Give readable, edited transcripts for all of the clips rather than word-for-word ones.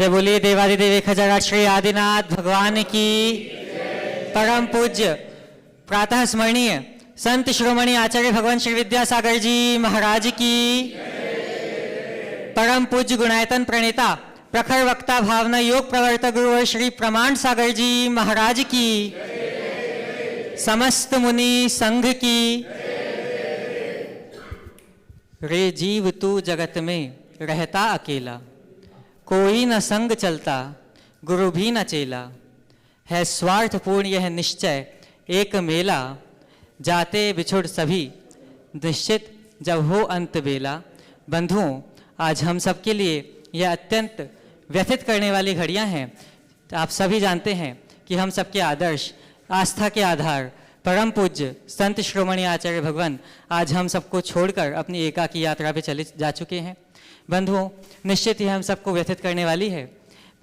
जय बोलिए देवादिदेव 1008 श्री आदिनाथ भगवान की। परम पूज्य प्रातः स्मरणीय संत शिरोमणि आचार्य भगवान श्री विद्यासागर जी महाराज की। परम पूज्य गुणायतन प्रणेता प्रखर वक्ता भावना योग प्रवर्तक गुरुवर श्री प्रमाण सागर जी महाराज की। समस्त मुनि संघ की। रे जीव तू जगत में रहता अकेला, कोई न संग चलता गुरु भी न चेला। है स्वार्थपूर्ण यह निश्चय एक मेला, जाते बिछुड़ सभी निश्चित जब हो अंत बेला। बंधुओं, आज हम सब के लिए यह अत्यंत व्यथित करने वाली घड़ियां हैं। आप सभी जानते हैं कि हम सबके आदर्श आस्था के आधार परम पूज्य संत शिरोमणि आचार्य भगवान आज हम सबको छोड़कर अपनी एकाकी यात्रा पे चले जा चुके हैं। बंधुओं, निश्चित ही हम सबको व्यथित करने वाली है,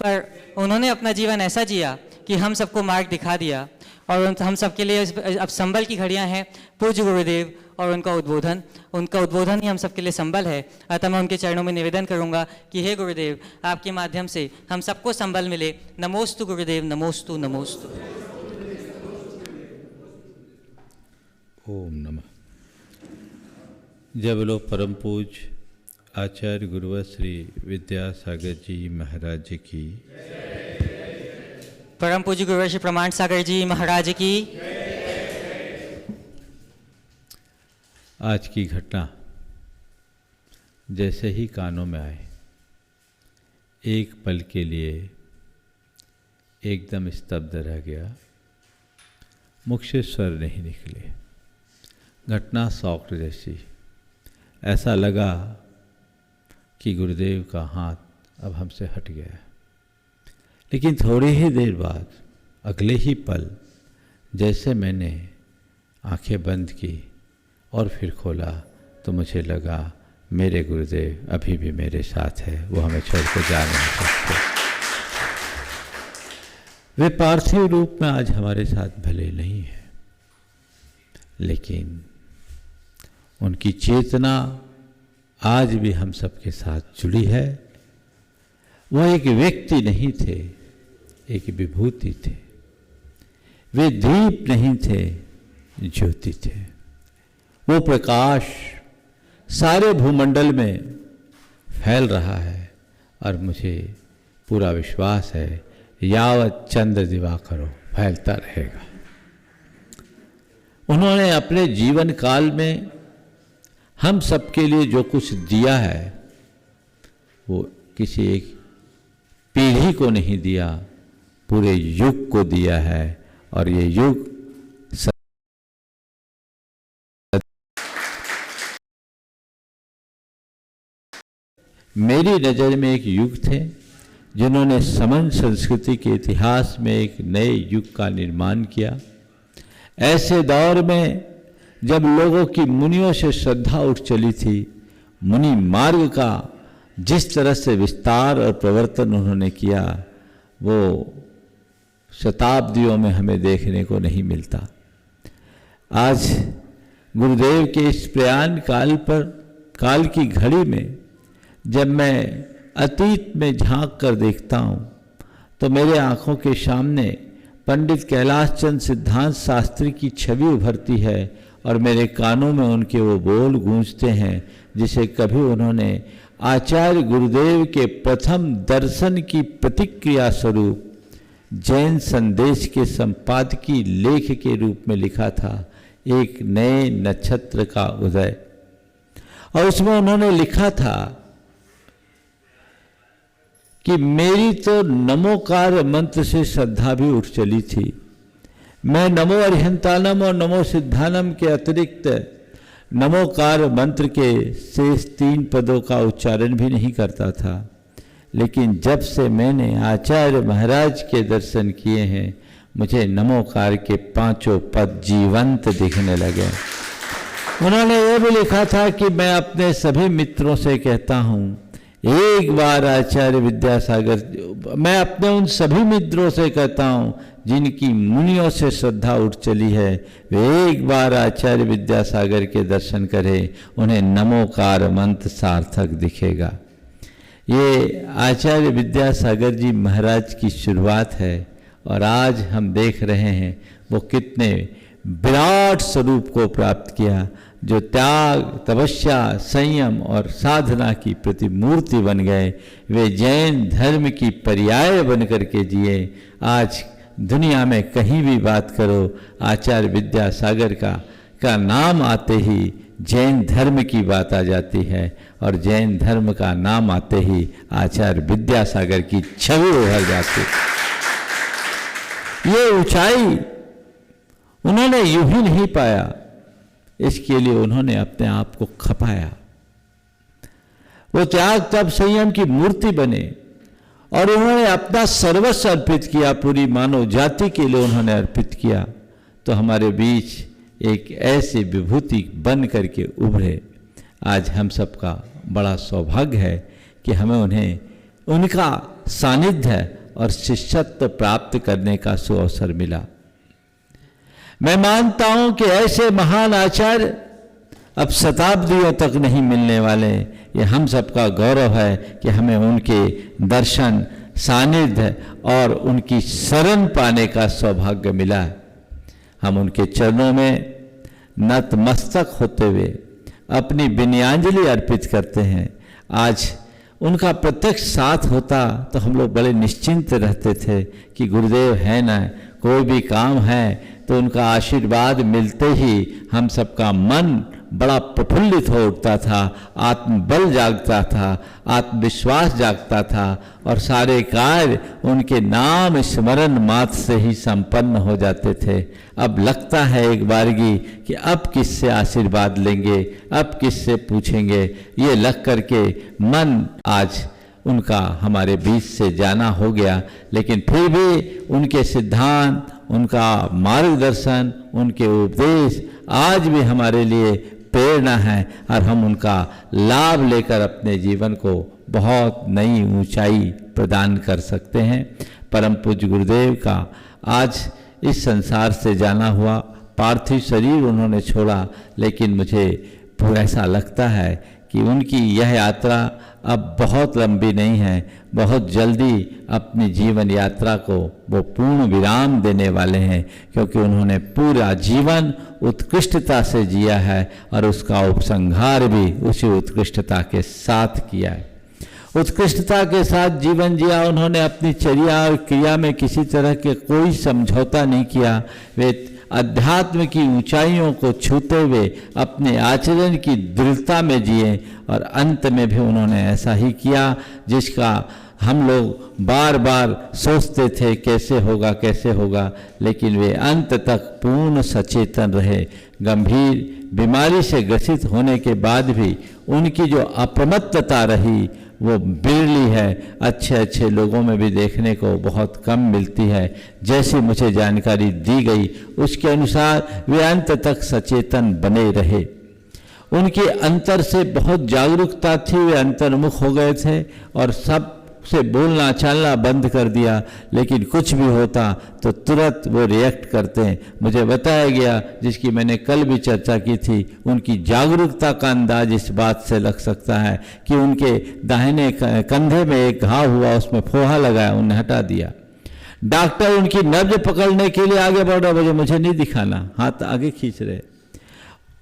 पर उन्होंने अपना जीवन ऐसा जिया कि हम सबको मार्ग दिखा दिया। और हम सबके लिए अब संबल की घड़ियां हैं पूज्य गुरुदेव और उनका उद्बोधन ही हम सबके लिए संबल है। अतः मैं उनके चरणों में निवेदन करूंगा कि हे गुरुदेव, आपके माध्यम से हम सबको संबल मिले। नमोस्तु गुरुदेव, नमोस्तु नमोस्तु। ओम नमः। जय बोलो परम पूज्य आचार्य गुरुवर श्री विद्यासागर जी महाराज की। परम पूज्य गुरुवर श्री प्रमाण सागर जी महाराज की। आज की घटना जैसे ही कानों में आए, एक पल के लिए एकदम स्तब्ध रह गया, मुख से स्वर नहीं निकले। घटना शॉक जैसी, ऐसा लगा कि गुरुदेव का हाथ अब हमसे हट गया। लेकिन थोड़ी ही देर बाद, अगले ही पल, जैसे मैंने आंखें बंद की और फिर खोला तो मुझे लगा मेरे गुरुदेव अभी भी मेरे साथ है, वो हमें छोड़ कर जा नहीं सकते। वे पार्थिव रूप में आज हमारे साथ भले नहीं है, लेकिन उनकी चेतना आज भी हम सबके साथ जुड़ी है। वह एक व्यक्ति नहीं थे, एक विभूति थे। वे दीप नहीं थे, ज्योति थे। वो प्रकाश सारे भूमंडल में फैल रहा है और मुझे पूरा विश्वास है यावत चंद्र दिवाकरो फैलता रहेगा। उन्होंने अपने जीवन काल में हम सबके लिए जो कुछ दिया है, वो किसी एक पीढ़ी को नहीं दिया, पूरे युग को दिया है। और ये युग मेरी नज़र में एक युग थे जिन्होंने समन संस्कृति के इतिहास में एक नए युग का निर्माण किया। ऐसे दौर में जब लोगों की मुनियों से श्रद्धा उठ चली थी, मुनि मार्ग का जिस तरह से विस्तार और प्रवर्तन उन्होंने किया, वो शताब्दियों में हमें देखने को नहीं मिलता। आज गुरुदेव के इस प्रयाण काल की घड़ी में जब मैं अतीत में झांक कर देखता हूँ तो मेरे आँखों के सामने पंडित कैलाश चंद्र सिद्धांत शास्त्री की छवि उभरती है और मेरे कानों में उनके वो बोल गूंजते हैं जिसे कभी उन्होंने आचार्य गुरुदेव के प्रथम दर्शन की प्रतिक्रिया स्वरूप जैन संदेश के संपादकीय लेख के रूप में लिखा था, एक नए नक्षत्र का उदय। और उसमें उन्होंने लिखा था कि मेरी तो नमोकार मंत्र से श्रद्धा भी उठ चली थी। मैं नमो अरिहंतानम और नमो सिद्धानम के अतिरिक्त नमोकार मंत्र के शेष 3 पदों का उच्चारण भी नहीं करता था। लेकिन जब से मैंने आचार्य महाराज के दर्शन किए हैं, मुझे नमोकार के 5 पद जीवंत दिखने लगे। उन्होंने ये भी लिखा था कि मैं अपने सभी मित्रों से कहता हूँ, एक बार आचार्य विद्यासागर, मैं अपने उन सभी मित्रों से कहता हूँ जिनकी मुनियों से श्रद्धा उठ चली है, वे एक बार आचार्य विद्यासागर के दर्शन करें, उन्हें नमोकार मंत्र सार्थक दिखेगा। ये आचार्य विद्यासागर जी महाराज की शुरुआत है और आज हम देख रहे हैं वो कितने विराट स्वरूप को प्राप्त किया, जो त्याग, तपस्या, संयम और साधना की प्रतिमूर्ति बन गए। वे जैन धर्म की पर्याय बन करके जिए। आज दुनिया में कहीं भी बात करो, आचार्य विद्यासागर का नाम आते ही जैन धर्म की बात आ जाती है और जैन धर्म का नाम आते ही आचार्य विद्यासागर की छवि उभर जाती। ये ऊंचाई उन्होंने यूं ही नहीं पाया, इसके लिए उन्होंने अपने आप को खपाया। वो त्याग, तप, संयम की मूर्ति बने और उन्होंने अपना सर्वस्व अर्पित किया, पूरी मानव जाति के लिए उन्होंने अर्पित किया। तो हमारे बीच एक ऐसी विभूति बन करके उभरे। आज हम सबका बड़ा सौभाग्य है कि हमें उन्हें उनका सानिध्य और शिष्यत्व प्राप्त करने का सुअवसर मिला। मैं मानता हूं कि ऐसे महान आचार्य अब शताब्दियों तक नहीं मिलने वाले। ये हम सबका गौरव है कि हमें उनके दर्शन, सानिध्य और उनकी शरण पाने का सौभाग्य मिला। हम उनके चरणों में नतमस्तक होते हुए अपनी विनयांजलि अर्पित करते हैं। आज उनका प्रत्यक्ष साथ होता तो हम लोग बड़े निश्चिंत रहते थे कि गुरुदेव है ना, कोई भी काम है तो उनका आशीर्वाद मिलते ही हम सबका मन बड़ा प्रफुल्लित हो उठता था, आत्मबल जागता था, आत्मविश्वास जागता था और सारे कार्य उनके नाम स्मरण मात्र से ही संपन्न हो जाते थे। अब लगता है एक बारगी कि अब किससे आशीर्वाद लेंगे, अब किससे पूछेंगे, ये लग करके मन आज उनका हमारे बीच से जाना हो गया। लेकिन फिर भी उनके सिद्धांत, उनका मार्गदर्शन, उनके उपदेश आज भी हमारे लिए प्रेरणा है और हम उनका लाभ लेकर अपने जीवन को बहुत नई ऊंचाई प्रदान कर सकते हैं। परम पूज्य गुरुदेव का आज इस संसार से जाना हुआ, पार्थिव शरीर उन्होंने छोड़ा, लेकिन मुझे ऐसा लगता है कि उनकी यह यात्रा अब बहुत लंबी नहीं है, बहुत जल्दी अपनी जीवन यात्रा को वो पूर्ण विराम देने वाले हैं, क्योंकि उन्होंने पूरा जीवन उत्कृष्टता से जिया है और उसका उपसंहार भी उसी उत्कृष्टता के साथ किया है। उत्कृष्टता के साथ जीवन जिया उन्होंने। अपनी चर्या और क्रिया में किसी तरह के कोई समझौता नहीं किया। वे अध्यात्म की ऊंचाइयों को छूते हुए अपने आचरण की दृढ़ता में जिए और अंत में भी उन्होंने ऐसा ही किया जिसका हम लोग बार बार सोचते थे कैसे होगा कैसे होगा, लेकिन वे अंत तक पूर्ण सचेतन रहे। गंभीर बीमारी से ग्रसित होने के बाद भी उनकी जो अप्रमत्तता रही वो बिरली है, अच्छे अच्छे लोगों में भी देखने को बहुत कम मिलती है। जैसी मुझे जानकारी दी गई उसके अनुसार वे अंत तक सचेतन बने रहे। उनके अंतर से बहुत जागरूकता थी, वे अंतर्मुख हो गए थे और सब से बोलना चालना बंद कर दिया, लेकिन कुछ भी होता तो तुरंत वो रिएक्ट करते हैं। मुझे बताया गया, जिसकी मैंने कल भी चर्चा की थी, उनकी जागरूकता का अंदाज इस बात से लग सकता है कि उनके दाहिने कंधे में एक घाव हुआ, उसमें फोहा लगाया, उन्हें हटा दिया। डॉक्टर उनकी नब्ज पकड़ने के लिए आगे बढ़ रहा, मुझे नहीं दिखाना, हाथ आगे खींच रहे।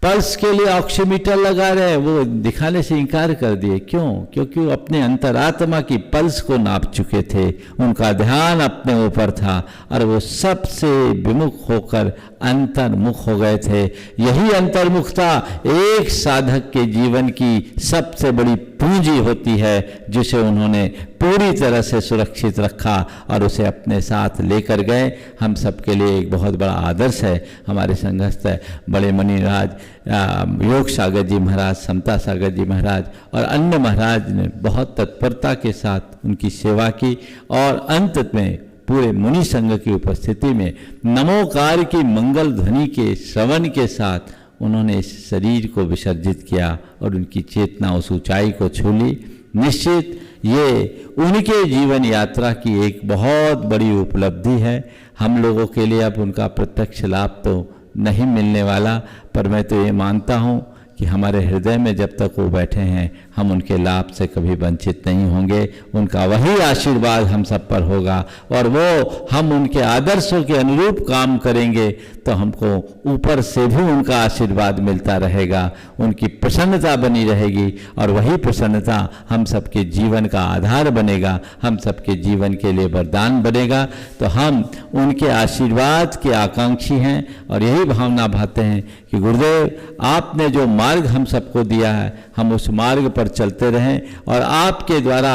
पल्स के लिए ऑक्सीमीटर लगा रहे, वो दिखाने से इनकार कर दिए। क्यों? क्योंकि वो अपने अंतरात्मा की पल्स को नाप चुके थे, उनका ध्यान अपने ऊपर था और वो सबसे विमुख होकर अंतर्मुख हो गए थे। यही अंतर्मुखता एक साधक के जीवन की सबसे बड़ी पूंजी होती है, जिसे उन्होंने पूरी तरह से सुरक्षित रखा और उसे अपने साथ लेकर गए। हम सबके लिए एक बहुत बड़ा आदर्श है। हमारे संघस्थ बड़े मणिराज, योग सागर जी महाराज, समता सागर जी महाराज और अन्य महाराज ने बहुत तत्परता के साथ उनकी सेवा की और अंत में पूरे मुनि संघ की उपस्थिति में नमोकार की मंगल ध्वनि के श्रवण के साथ उन्होंने इस शरीर को विसर्जित किया और उनकी चेतना उस ऊंचाई को छू ली। निश्चित ये उनके जीवन यात्रा की एक बहुत बड़ी उपलब्धि है। हम लोगों के लिए अब उनका प्रत्यक्ष लाभ तो नहीं मिलने वाला, पर मैं तो ये मानता हूँ कि हमारे हृदय में जब तक वो बैठे हैं हम उनके लाभ से कभी वंचित नहीं होंगे। उनका वही आशीर्वाद हम सब पर होगा और वो हम उनके आदर्शों के अनुरूप काम करेंगे तो हमको ऊपर से भी उनका आशीर्वाद मिलता रहेगा, उनकी प्रसन्नता बनी रहेगी और वही प्रसन्नता हम सबके जीवन का आधार बनेगा, हम सबके जीवन के लिए वरदान बनेगा। तो हम उनके आशीर्वाद के आकांक्षी हैं और यही भावना भाते हैं कि गुरुदेव आपने जो मार्ग हम सबको दिया है हम उस मार्ग पर चलते रहें और आपके द्वारा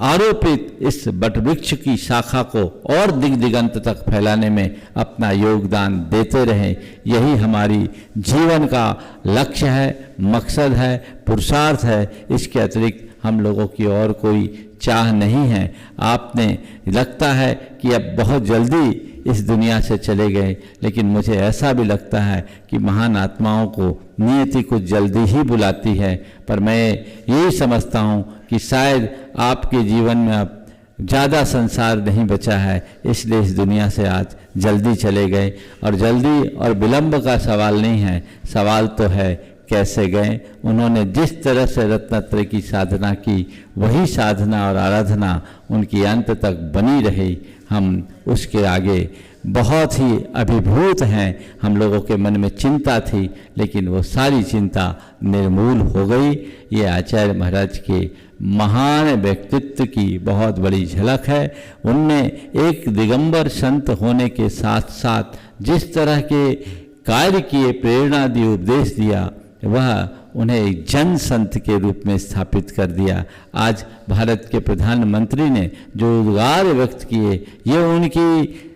आरोपित इस वटवृक्ष की शाखा को और दिग दिगंत तक फैलाने में अपना योगदान देते रहें। यही हमारी जीवन का लक्ष्य है, मकसद है, पुरुषार्थ है। इसके अतिरिक्त हम लोगों की और कोई चाह नहीं है। आपने लगता है कि अब बहुत जल्दी इस दुनिया से चले गए, लेकिन मुझे ऐसा भी लगता है कि महान आत्माओं को नियति कुछ जल्दी ही बुलाती है। पर मैं यही समझता हूँ कि शायद आपके जीवन में अब ज़्यादा संसार नहीं बचा है, इसलिए इस दुनिया से आज जल्दी चले गए। और जल्दी और विलंब का सवाल नहीं है, सवाल तो है कैसे गए। उन्होंने जिस तरह से रत्नत्रय की साधना की वही साधना और आराधना उनकी अंत तक बनी रही। हम उसके आगे बहुत ही अभिभूत हैं। हम लोगों के मन में चिंता थी लेकिन वो सारी चिंता निर्मूल हो गई। ये आचार्य महाराज के महान व्यक्तित्व की बहुत बड़ी झलक है। उनने एक दिगंबर संत होने के साथ साथ जिस तरह के कार्य किए, प्रेरणा दी, उपदेश दिया, वह उन्हें एक जन संत के रूप में स्थापित कर दिया। आज भारत के प्रधानमंत्री ने जो उद्गार व्यक्त किए ये उनकी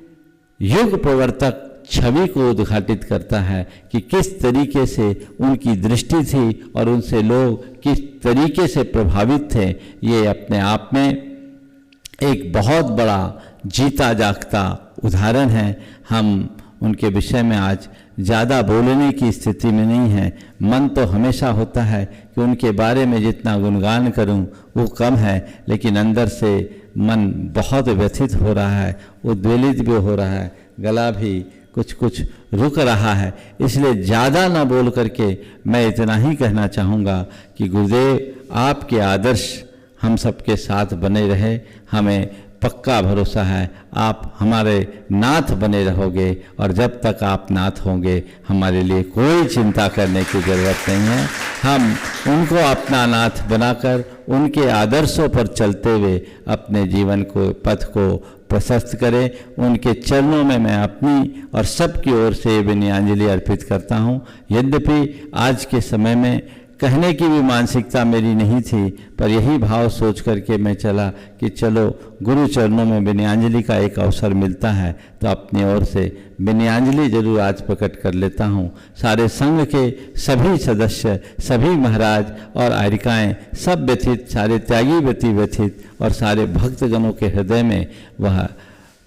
युग प्रवर्तक छवि को उद्घाटित करता है कि किस तरीके से उनकी दृष्टि थी और उनसे लोग किस तरीके से प्रभावित थे। ये अपने आप में एक बहुत बड़ा जीता जागता उदाहरण है। हम उनके विषय में आज ज़्यादा बोलने की स्थिति में नहीं है। मन तो हमेशा होता है कि उनके बारे में जितना गुणगान करूं वो कम है, लेकिन अंदर से मन बहुत व्यथित हो रहा है, उद्वेलित भी हो रहा है, गला भी कुछ कुछ रुक रहा है। इसलिए ज़्यादा ना बोल करके मैं इतना ही कहना चाहूँगा कि गुरुदेव आपके आदर्श हम सबके साथ बने रहे। हमें पक्का भरोसा है आप हमारे नाथ बने रहोगे और जब तक आप नाथ होंगे हमारे लिए कोई चिंता करने की ज़रूरत नहीं है। हम उनको अपना नाथ बनाकर उनके आदर्शों पर चलते हुए अपने जीवन को, पथ को प्रशस्त करें। उनके चरणों में मैं अपनी और सबकी ओर से विनयाञ्जलि अर्पित करता हूँ। यद्यपि आज के समय में कहने की भी मानसिकता मेरी नहीं थी, पर यही भाव सोच करके मैं चला कि चलो गुरु चरणों में विनयाञ्जलि का एक अवसर मिलता है तो अपनी ओर से विनयाञ्जलि जरूर आज प्रकट कर लेता हूँ। सारे संघ के सभी सदस्य, सभी महाराज और आर्यिकाएँ सब व्यथित, सारे त्यागी व्यथित और सारे भक्तगणों के हृदय में वह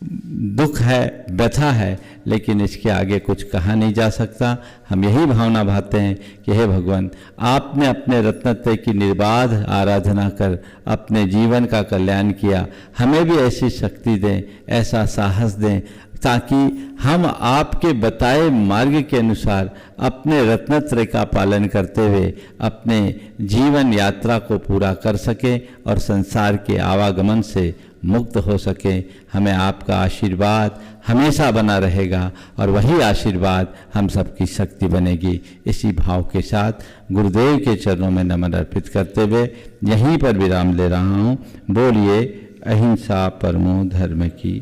दुख है, व्यथा है, लेकिन इसके आगे कुछ कहा नहीं जा सकता। हम यही भावना भाते हैं कि हे भगवान, आपने अपने रत्नत्रय की निर्बाध आराधना कर अपने जीवन का कल्याण किया। हमें भी ऐसी शक्ति दें, ऐसा साहस दें ताकि हम आपके बताए मार्ग के अनुसार अपने रत्नत्रय का पालन करते हुए अपने जीवन यात्रा को पूरा कर सकें और संसार के आवागमन से मुक्त हो सके। हमें आपका आशीर्वाद हमेशा बना रहेगा और वही आशीर्वाद हम सबकी शक्ति बनेगी। इसी भाव के साथ गुरुदेव के चरणों में नमन अर्पित करते हुए यहीं पर विराम ले रहा हूँ। बोलिए अहिंसा परमो धर्म की।